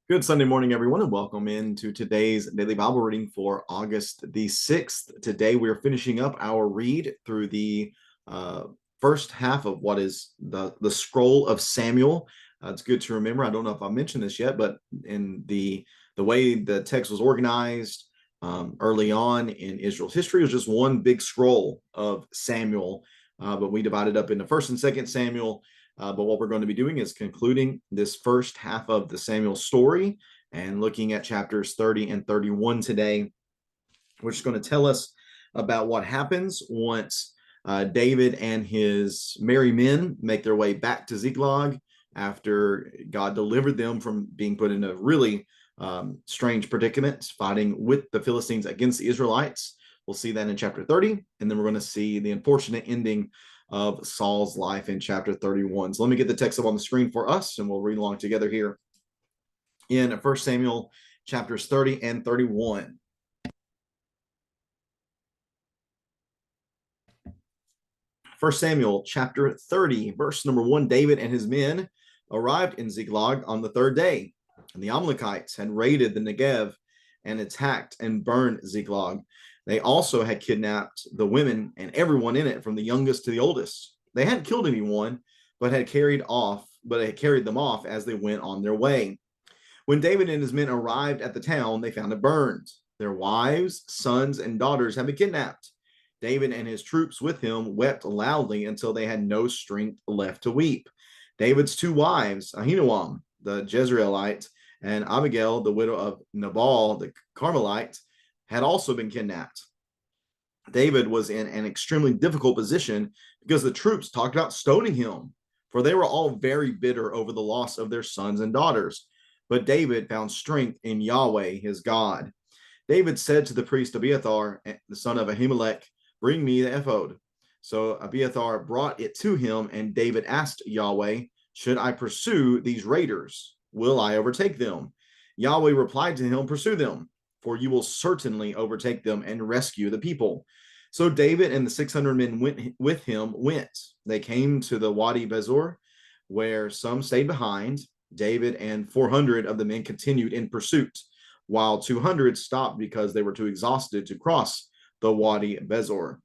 Good Sunday morning, everyone, and welcome into today's daily Bible reading for August the 6th. Today, we're finishing up our read through the uh, first half of what is the scroll of Samuel. It's good to remember. I don't know if I mentioned this yet, but in the way the text was organized early on in Israel's history, it was just one big scroll of Samuel. But we divided up into First and Second Samuel. But what we're going to be doing is concluding this first half of the Samuel story and looking at chapters 30 and 31 today, which is going to tell us about what happens once David and his merry men make their way back to Ziklag after God delivered them from being put in a really strange predicament, fighting with the Philistines against the Israelites. We'll see that in chapter 30, and then we're going to see the unfortunate ending of Saul's life in chapter 31. So let me get the text up on the screen for us, and we'll read along together here in 1 Samuel chapters 30 and 31. First Samuel chapter 30, verse number 1. David and his men arrived in Ziklag on the third day, and the Amalekites had raided the Negev and attacked and burned Ziklag. They also had kidnapped the women and everyone in it, from the youngest to the oldest. They hadn't killed anyone, but had carried them off as they went on their way. When David and his men arrived at the town, they found it burned. Their wives, sons, and daughters had been kidnapped. David and his troops with him wept loudly until they had no strength left to weep. David's two wives, Ahinoam, the Jezreelite, and Abigail, the widow of Nabal, the Carmelite, had also been kidnapped. David was in an extremely difficult position because the troops talked about stoning him, for they were all very bitter over the loss of their sons and daughters. But David found strength in Yahweh, his God. David said to the priest Abiathar, the son of Ahimelech, "Bring me the ephod." So Abiathar brought it to him, and David asked Yahweh, "Should I pursue these raiders? Will I overtake them?" Yahweh replied to him, "Pursue them, for you will certainly overtake them and rescue the people." So David and the 600 men with him went. They came to the Wadi Bezor, where some stayed behind. David and 400 of the men continued in pursuit, while 200 stopped because they were too exhausted to cross the Wadi Bezor.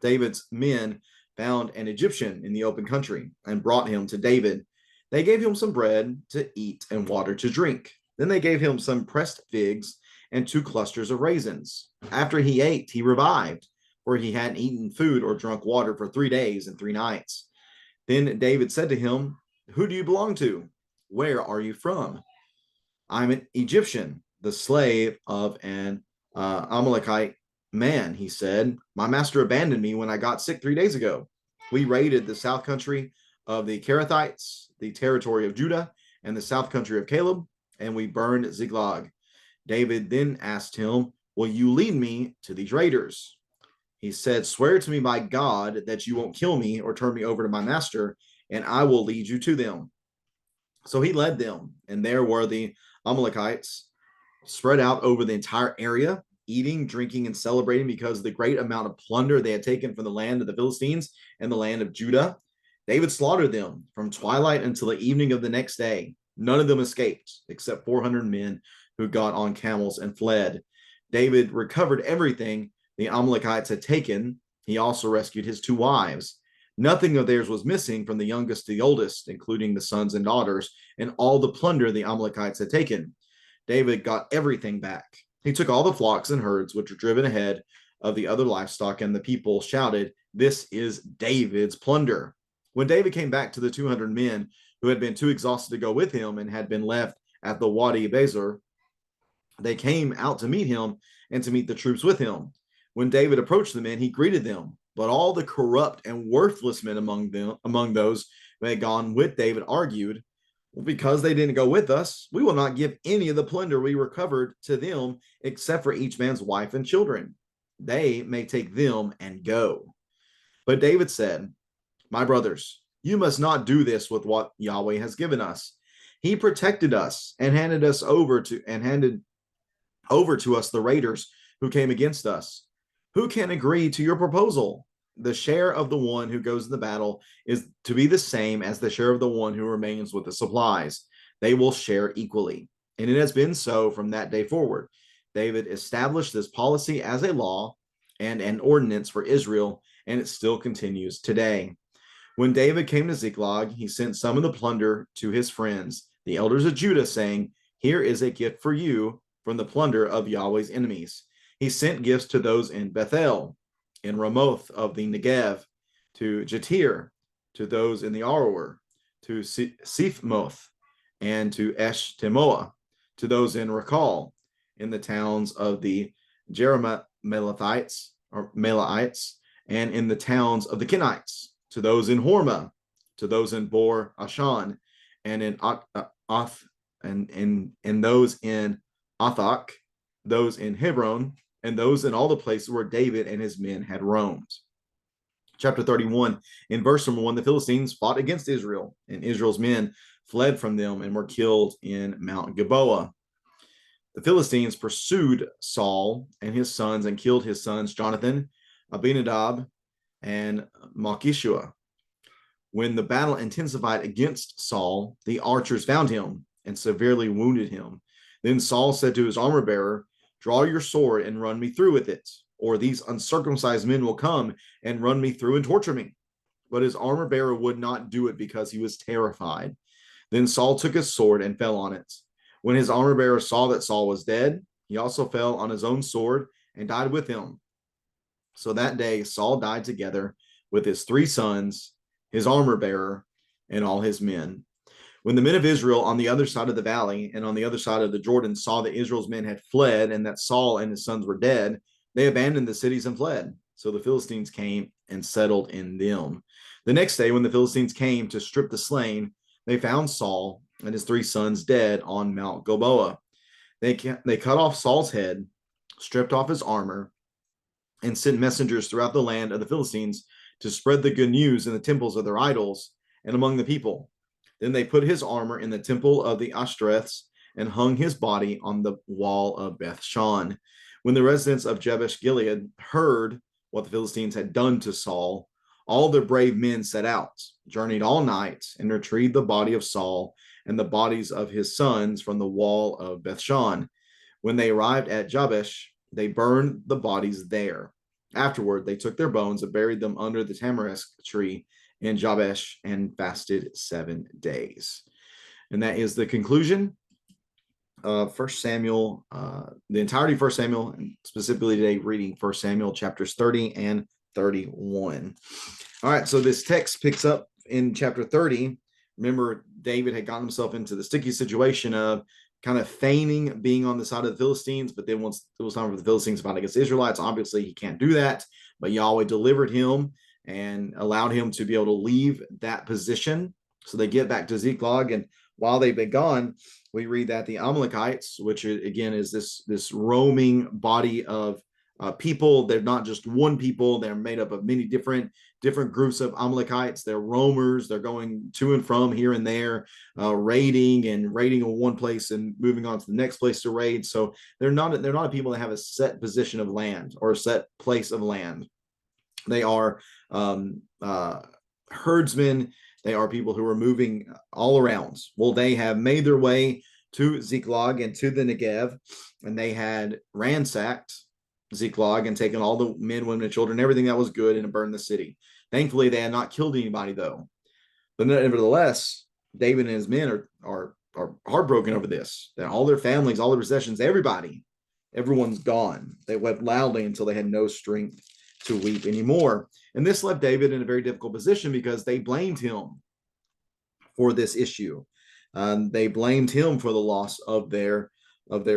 David's men found an Egyptian in the open country and brought him to David. They gave him some bread to eat and water to drink. Then they gave him some pressed figs and 2 clusters of raisins. After he ate, he revived, for he hadn't eaten food or drunk water for 3 days and 3 nights. Then David said to him, "Who do you belong to? Where are you from?" "I'm an Egyptian, the slave of an Amalekite man," he said. "My master abandoned me when I got sick 3 days ago. We raided the south country of the Kerethites, the territory of Judah, and the south country of Caleb, and we burned Ziklag." David then asked him, "Will you lead me to these raiders?" He said, "Swear to me by God that you won't kill me or turn me over to my master, and I will lead you to them." So he led them, and there were the Amalekites spread out over the entire area, eating, drinking, and celebrating because of the great amount of plunder they had taken from the land of the Philistines and the land of Judah. David slaughtered them from twilight until the evening of the next day. None of them escaped, except 400 men who got on camels and fled. David recovered everything the Amalekites had taken. He also rescued his 2 wives. Nothing of theirs was missing, from the youngest to the oldest, including the sons and daughters, and all the plunder the Amalekites had taken. David got everything back. He took all the flocks and herds which were driven ahead of the other livestock, and the people shouted, "This is David's plunder." When David came back to the 200 men who had been too exhausted to go with him and had been left at the Wadi Bezor, they came out to meet him and to meet the troops with him. When David approached the men, he greeted them. But all the corrupt and worthless men among those who had gone with David argued, "Well, because they didn't go with us, we will not give any of the plunder we recovered to them, except for each man's wife and children. They may take them and go." But David said, "My brothers, you must not do this with what Yahweh has given us. He protected us and handed over to us the raiders who came against us. Who can agree to your proposal? The share of the one who goes in the battle is to be the same as the share of the one who remains with the supplies. they will share equally. And it has been so from that day forward. David established this policy as a law and an ordinance for Israel, and it still continues today. When David came to Ziklag, he sent some of the plunder to his friends, the elders of Judah, saying, "Here is a gift for you from the plunder of Yahweh's enemies." He sent gifts to those in Bethel, in Ramoth of the Negev, to Jatir, to those in the Aroer, to Siphmoth, and to Eshtemoa, to those in Rakal, in the towns of the Jerahmeelites, or Melaites, and in the towns of the Kenites, to those in Hormah, to those in Bor Ashan, and in Oth, and those in Athak, those in Hebron, and those in all the places where David and his men had roamed. Chapter 31, in verse number 1, the Philistines fought against Israel, and Israel's men fled from them and were killed in Mount Gilboa. The Philistines pursued Saul and his sons and killed his sons Jonathan, Abinadab, and Malchishua. When the battle intensified against Saul, the archers found him and severely wounded him. Then Saul said to his armor bearer, "Draw your sword and run me through with it, or these uncircumcised men will come and run me through and torture me." But his armor bearer would not do it because he was terrified. Then Saul took his sword and fell on it. When his armor bearer saw that Saul was dead, he also fell on his own sword and died with him. So that day Saul died together with his 3 sons, his armor bearer, and all his men. When the men of Israel on the other side of the valley and on the other side of the Jordan saw that Israel's men had fled and that Saul and his sons were dead, they abandoned the cities and fled. So the Philistines came and settled in them. The next day, when the Philistines came to strip the slain, they found Saul and his 3 sons dead on Mount Gilboa. They cut off Saul's head, stripped off his armor, and sent messengers throughout the land of the Philistines to spread the good news in the temples of their idols and among the people. Then they put his armor in the temple of the Ashtoreths and hung his body on the wall of Bethshan. When the residents of Jabesh Gilead heard what the Philistines had done to Saul, all their brave men set out, journeyed all night, and retrieved the body of Saul and the bodies of his sons from the wall of Bethshan. When they arrived at Jabesh, they burned the bodies there. Afterward, they took their bones and buried them under the tamarisk tree in Jabesh and fasted 7 days. And that is the conclusion of 1 Samuel, the entirety of 1 Samuel, and specifically today reading 1 Samuel chapters 30 and 31. All right, so this text picks up in chapter 30. Remember, David had gotten himself into the sticky situation of kind of feigning being on the side of the Philistines, but then once it was time for the Philistines to fight against the Israelites, obviously he can't do that, but Yahweh delivered him and allowed him to be able to leave that position. So they get back to Ziklag, and while they've been gone, we read that the Amalekites, which again is this roaming body of people. They're not just one people. They're made up of many different groups of Amalekites. They're roamers. They're going to and from here and there, raiding in one place and moving on to the next place to raid. So they're not a people that have a set position of land or a set place of land. They are herdsmen. They are people who are moving all around. Well, they have made their way to Ziklag and to the Negev, and they had ransacked Ziklag and taken all the men, women, and children, everything that was good, and burned the city. Thankfully, they had not killed anybody, though. But nevertheless, David and his men are heartbroken over this. That all their families, all their possessions, everyone's gone. They wept loudly until they had no strength to weep anymore. And this left David in a very difficult position because they blamed him for this issue. They blamed him for the loss of their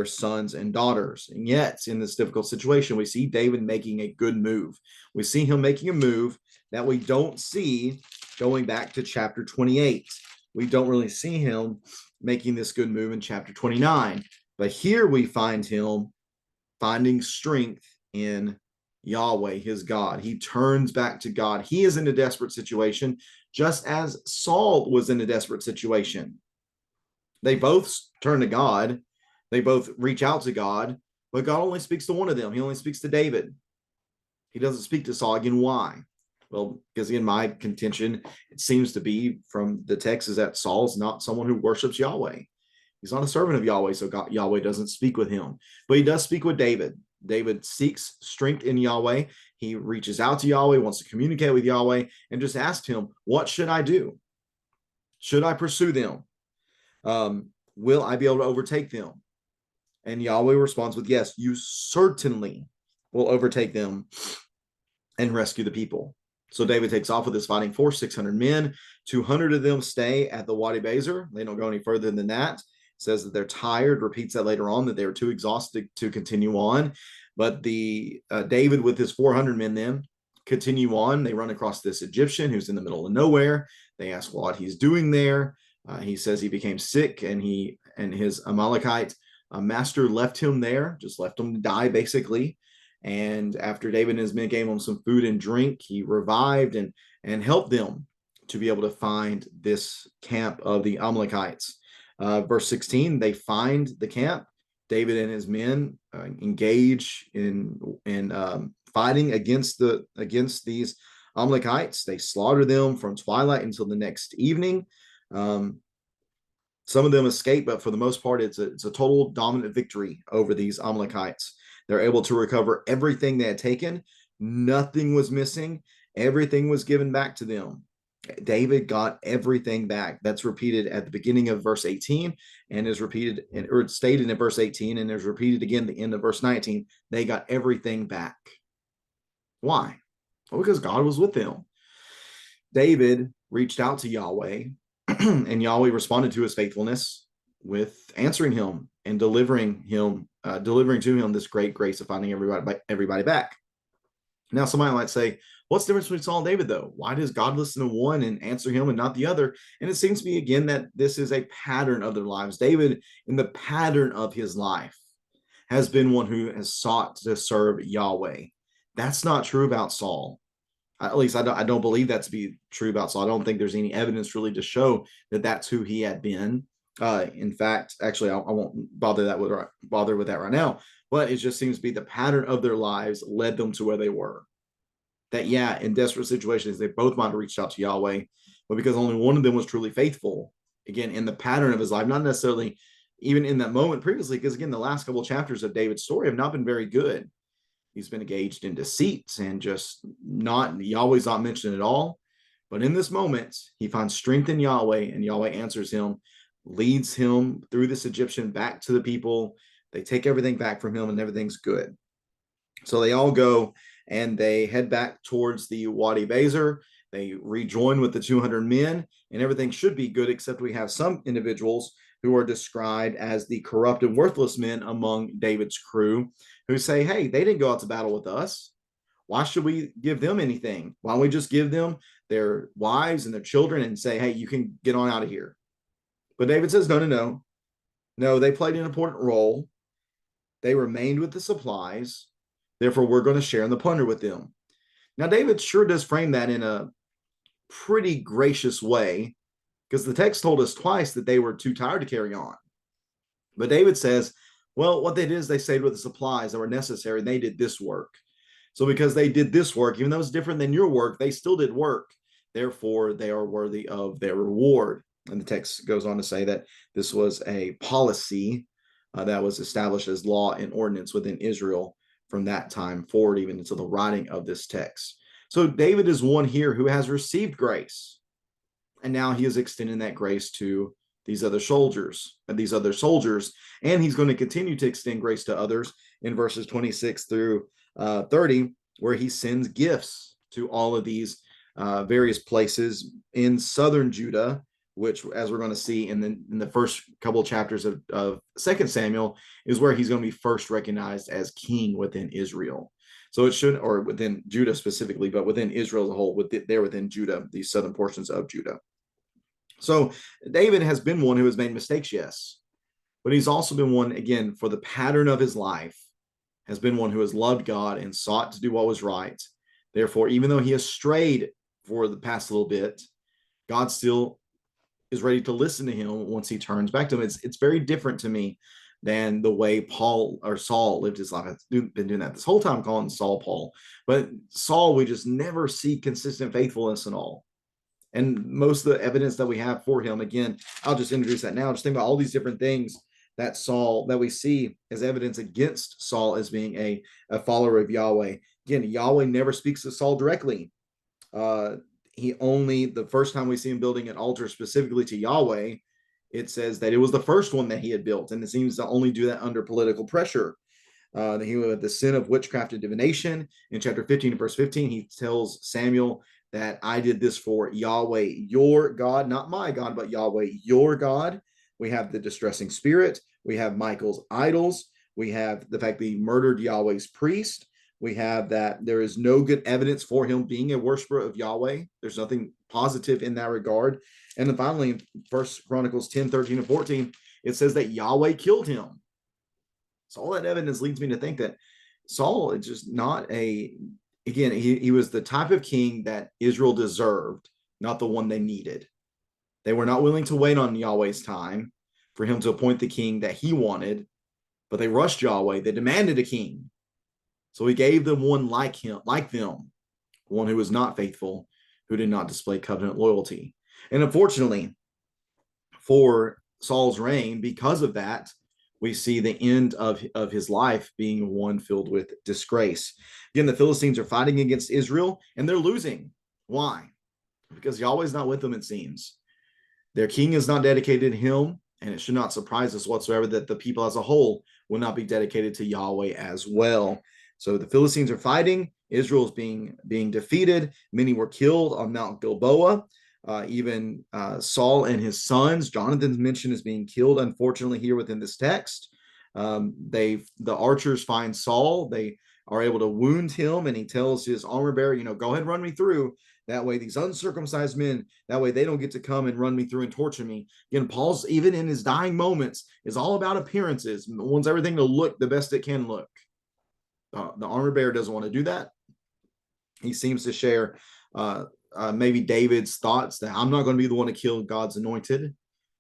sons and daughters. And yet, in this difficult situation, we see David making a good move. We see him making a move that we don't see going back to chapter 28. We don't really see him making this good move in chapter 29. But here we find him finding strength in Yahweh, his God. He turns back to God. He is in a desperate situation, just as Saul was in a desperate situation. They both turn to God. They both reach out to God, but God only speaks to one of them. He only speaks to David. He doesn't speak to Saul. Again, why? Well, because in my contention, it seems to be from the text is that Saul's not someone who worships Yahweh. He's not a servant of Yahweh, so Yahweh doesn't speak with him. But he does speak with David. David seeks strength in Yahweh. He reaches out to Yahweh, wants to communicate with Yahweh, and just asks him, what should I do? Should I pursue them? Will I be able to overtake them? And Yahweh responds with, yes, you certainly will overtake them and rescue the people. So David takes off with his fighting force, 600 men. 200 of them stay at the Wadi Bezer. They don't go any further than that. Says that they're tired, repeats that later on, that they were too exhausted to continue on. But David with his 400 men then continue on. They run across this Egyptian who's in the middle of nowhere. They ask what he's doing there. He says he became sick, and his Amalekite master left him there, just left him to die basically. And after David and his men gave him some food and drink, he revived and helped them to be able to find this camp of the Amalekites. Verse 16, they find the camp. David and his men engage in fighting against these Amalekites. They slaughter them from twilight until the next evening. Some of them escape, but for the most part, it's a total dominant victory over these Amalekites. They're able to recover everything they had taken. Nothing was missing. Everything was given back to them. David got everything back. That's repeated at the beginning of verse 18 and is repeated or stated in verse 18 and is repeated again at the end of verse 19. They got everything back. Why? Well, because God was with them. David reached out to Yahweh, and Yahweh responded to his faithfulness with answering him and delivering to him this great grace of finding everybody back. Now, somebody might say, what's the difference between Saul and David, though? Why does God listen to one and answer him and not the other? And it seems to be, again, that this is a pattern of their lives. David, in the pattern of his life, has been one who has sought to serve Yahweh. That's not true about Saul. At least I don't believe that to be true about Saul. I don't think there's any evidence really to show that that's who he had been. In fact, actually, I won't bother with that right now. But it just seems to be the pattern of their lives led them to where they were. That, yeah, in desperate situations, they both might have reached out to Yahweh, but because only one of them was truly faithful, again, in the pattern of his life, not necessarily even in that moment previously, because again, the last couple of chapters of David's story have not been very good. He's been engaged in deceits and just Yahweh's not mentioned at all. But in this moment, he finds strength in Yahweh, and Yahweh answers him, leads him through this Egyptian back to the people. They take everything back from him, and everything's good. So they all go and they head back towards the Wadi Bezer. They rejoin with the 200 men, and everything should be good, except we have some individuals who are described as the corrupt and worthless men among David's crew who say, hey, they didn't go out to battle with us. Why should we give them anything? Why don't we just give them their wives and their children and say, hey, you can get on out of here? But David says, no, they played an important role. They remained with the supplies. Therefore, we're going to share in the plunder with them. Now, David sure does frame that in a pretty gracious way, because the text told us twice that they were too tired to carry on. But David says, well, what they did is they stayed with the supplies that were necessary, and they did this work. So because they did this work, even though it's different than your work, they still did work. Therefore, they are worthy of their reward. And the text goes on to say that this was a policy that was established as law and ordinance within Israel from that time forward, even until the writing of this text. So David is one here who has received grace. And now he is extending that grace to these other soldiers, and he's going to continue to extend grace to others in verses 26 through 30, where he sends gifts to all of these various places in southern Judah, which, as we're going to see in the first couple of chapters of 2 Samuel, is where he's going to be first recognized as king within Israel. So it should, or within Judah specifically, but within Israel as a whole, within Judah, these southern portions of Judah. So David has been one who has made mistakes, yes, but he's also been one, again, for the pattern of his life, has been one who has loved God and sought to do what was right. Therefore, even though he has strayed for the past little bit, God still is ready to listen to him once he turns back to him. It's very different to me than the way Saul lived his life. I've been doing that this whole time, calling Saul Paul. But Saul, we just never see consistent faithfulness and all. And most of the evidence that we have for him, again, I'll just introduce that now. Just think about all these different things that Saul, that we see as evidence against Saul as being a follower of Yahweh. Again, Yahweh never speaks to Saul directly. He only, the first time we see him building an altar specifically to Yahweh, it says that it was the first one that he had built, and it seems to only do that under political pressure. He had the sin of witchcraft and divination. In chapter 15 verse 15, he tells Samuel that I did this for Yahweh, your God, not my God, but Yahweh, your God. We have the distressing spirit. We have Michael's idols. We have the fact that he murdered Yahweh's priest. We have that there is no good evidence for him being a worshiper of Yahweh. There's nothing positive in that regard. And then finally, in 1 Chronicles 10, 13, and 14, it says that Yahweh killed him. So all that evidence leads me to think that Saul is just not again, he was the type of king that Israel deserved, not the one they needed. They were not willing to wait on Yahweh's time for him to appoint the king that he wanted, but they rushed Yahweh. They demanded a king. So he gave them one like him, like them, one who was not faithful, who did not display covenant loyalty. And unfortunately, for Saul's reign, because of that, we see the end of his life being one filled with disgrace. Again, the Philistines are fighting against Israel, and they're losing. Why? Because Yahweh's not with them, it seems. Their king is not dedicated to him, and it should not surprise us whatsoever that the people as a whole will not be dedicated to Yahweh as well. So the Philistines are fighting. Israel is being defeated. Many were killed on Mount Gilboa. Even Saul and his sons, Jonathan's mentioned as being killed, unfortunately, here within this text. The archers find Saul. They are able to wound him, and he tells his armor bearer, go ahead and run me through. That way, these uncircumcised men, that way they don't get to come and run me through and torture me. Again, Paul's, even in his dying moments, is all about appearances, wants everything to look the best it can look. The armor bearer doesn't want to do that. He seems to share maybe David's thoughts that I'm not going to be the one to kill God's anointed.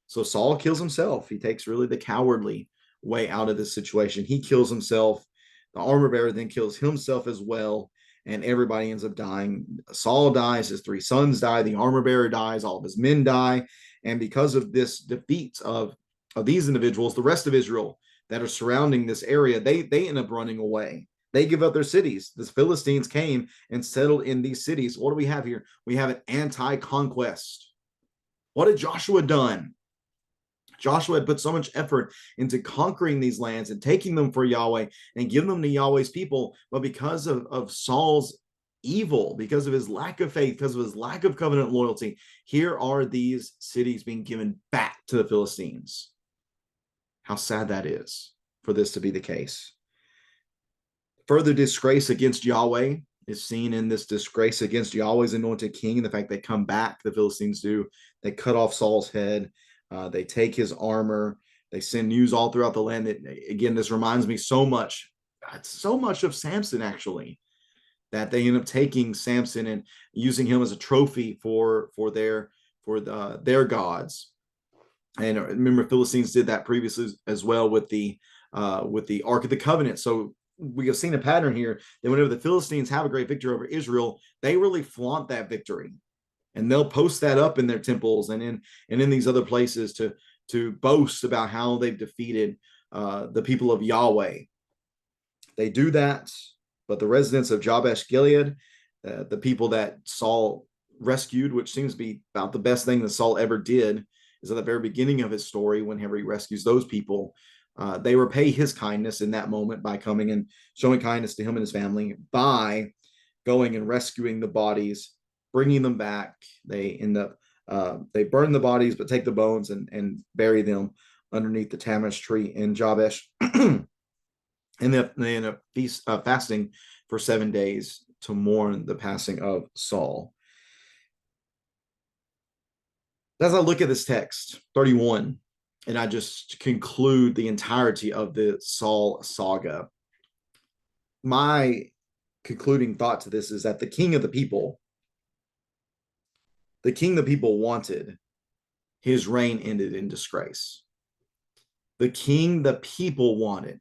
So Saul kills himself. He takes really the cowardly way out of this situation. He kills himself. The armor bearer then kills himself as well, and everybody ends up dying. Saul dies, his 3 sons die, the armor bearer dies, all of his men die. And because of this defeat of these individuals, the rest of Israel that are surrounding this area, they end up running away. They give up their cities. The Philistines came and settled in these cities. What do we have here? We have an anti-conquest. What had Joshua done? Joshua had put so much effort into conquering these lands and taking them for Yahweh and giving them to Yahweh's people. But because of Saul's evil, because of his lack of faith, because of his lack of covenant loyalty, here are these cities being given back to the Philistines. How sad that is for this to be the case. Further disgrace against Yahweh is seen in this disgrace against Yahweh's anointed king, and the fact they come back, the Philistines do. They cut off Saul's head. They take his armor. They send news all throughout the land. Again, this reminds me so much of Samson, actually, that they end up taking Samson and using him as a trophy for their gods. And remember, Philistines did that previously as well with the Ark of the Covenant. So we have seen a pattern here that whenever the Philistines have a great victory over Israel, they really flaunt that victory, and they'll post that up in their temples and in these other places to boast about how they've defeated the people of Yahweh. They do that, but the residents of Jabesh Gilead, the people that Saul rescued, which seems to be about the best thing that Saul ever did, is at the very beginning of his story whenever he rescues those people. They repay his kindness in that moment by coming and showing kindness to him and his family by going and rescuing the bodies, bringing them back. They end up, they burn the bodies, but take the bones and bury them underneath the Tammuz tree in Jabesh. And they end up fasting for 7 days to mourn the passing of Saul. As I look at this text, 31, and I just conclude the entirety of the Saul saga, my concluding thought to this is that the king the people wanted, his reign ended in disgrace. The king the people wanted,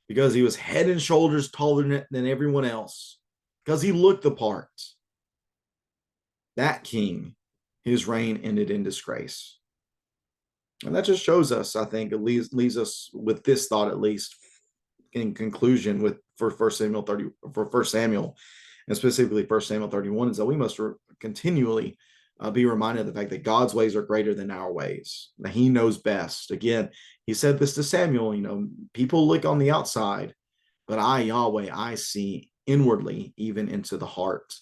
because he was head and shoulders taller than everyone else, because he looked the part. That king his reign ended in disgrace. And that just shows us, I think, it leaves us with this thought, at least in conclusion, for First Samuel 30, for First Samuel, and specifically First Samuel 31, is that we must continually be reminded of the fact that God's ways are greater than our ways. That He knows best. Again, He said this to Samuel. People look on the outside, but I, Yahweh, I see inwardly, even into the heart.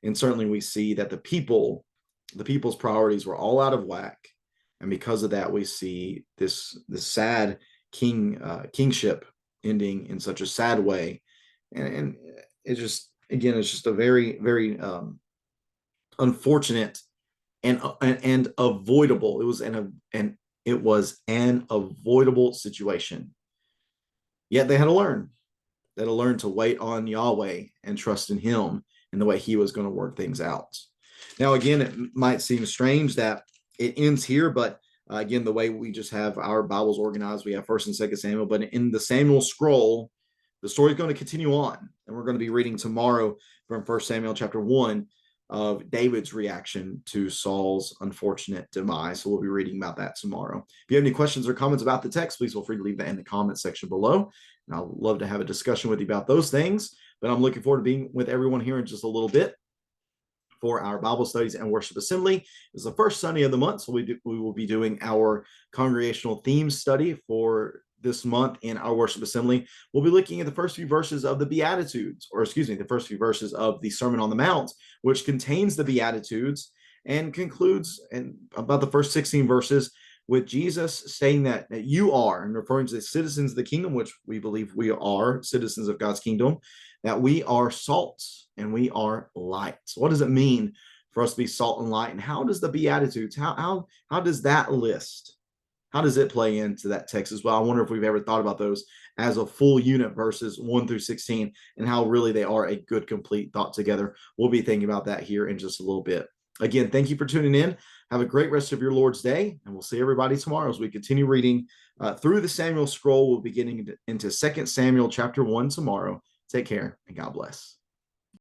And certainly, we see that the people's priorities were all out of whack. And because of that, we see this sad kingship ending in such a sad way. And it's just, again, it's just a very, very unfortunate and avoidable. It was an avoidable situation. Yet they had to learn. They had to learn to wait on Yahweh and trust in Him and the way He was going to work things out. Now, again, it might seem strange that it ends here, but again, the way we just have our Bibles organized, we have First and Second Samuel, but in the Samuel scroll, the story is going to continue on, and we're going to be reading tomorrow from First Samuel chapter 1 of David's reaction to Saul's unfortunate demise. So we'll be reading about that tomorrow. If you have any questions or comments about the text, please feel free to leave that in the comment section below, and I'd love to have a discussion with you about those things. But I'm looking forward to being with everyone here in just a little bit for our Bible studies and worship assembly. It's the first Sunday of the month, so we will be doing our congregational theme study for this month in our worship assembly. We'll be looking at the first few verses of the Beatitudes, or excuse me, the first few verses of the Sermon on the Mount, which contains the Beatitudes and concludes in about the first 16 verses with Jesus saying that you are, and referring to the citizens of the kingdom, which we believe we are citizens of God's kingdom, that we are salt and we are light. So what does it mean for us to be salt and light? And how does the Beatitudes, how does that list, how does it play into that text as well? I wonder if we've ever thought about those as a full unit, verses 1 through 16, and how really they are a good, complete thought together. We'll be thinking about that here in just a little bit. Again, thank you for tuning in. Have a great rest of your Lord's Day, and we'll see everybody tomorrow as we continue reading through the Samuel scroll. We'll be getting into 2 Samuel chapter 1 tomorrow. Take care, and God bless.